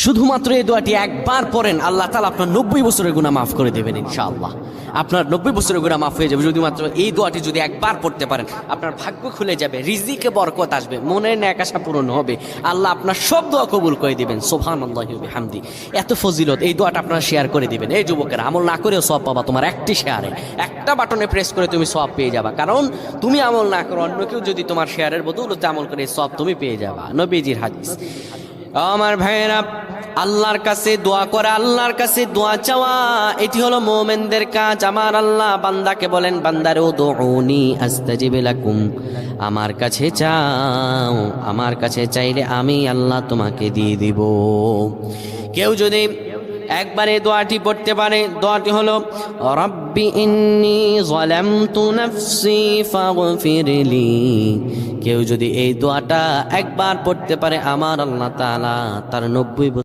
শুধুমাত্র এই দোয়াটি একবার পড়েন, আল্লাহ তাআলা আপনার 90 বছরের গুনাহ মাফ করে দেবেন ইনশাআল্লাহ। আপনার 90 বছরের গুনাহ মাফ হয়ে যাবে শুধুমাত্র এই দোয়াটি যদি একবার পড়তে পারেন। আপনার ভাগ্য খুলে যাবে, রিজিকে বরকত আসবে, মনের ন্যাক আশা পূরণ হবে, আল্লাহ আপনার সব দোয়া কবুল করে দিবেন। সুবহানাল্লাহি ওয়া বিহামদি। এত ফজিলত, এই দোয়াটা আপনারা শেয়ার করে দিবেন। এই যুবকেরা, আমল না করেও সওয়াব পাবা। তোমার একটি শেয়ারে, একটা বাটনে প্রেস করে তুমি সওয়াব পেয়ে যাবা। কারণ তুমি আমল না করো, অন্য কেউ যদি তোমার শেয়ারের বদৌলতে আমল করে, সওয়াব তুমি পেয়ে যাবা। নবীজির হাদিস। আমার ভাইয়েরা, আল্লাহর কাছে দোয়া করা, আল্লাহর কাছে দোয়া চাওয়া, এটি হলো মুমিনদের কাজ। আমার আল্লাহ বান্দাকে বলেন, বান্দারে উদউনি আস্তাজিব লাকুম, আমার কাছে চাও, আমার কাছে চাইলে আমি আল্লাহ তোমাকে দিয়ে দিব। কেউ যদি একবারে দোয়াটি পড়তে পারে, দোয়াটি হলো রব্বি ইন্নী যালামতু নাফসি ফাগফিরলি। কেউ যদি এই দোয়াটা একবার পড়তে পারে, আমার আল্লাহ তাআলা তার 90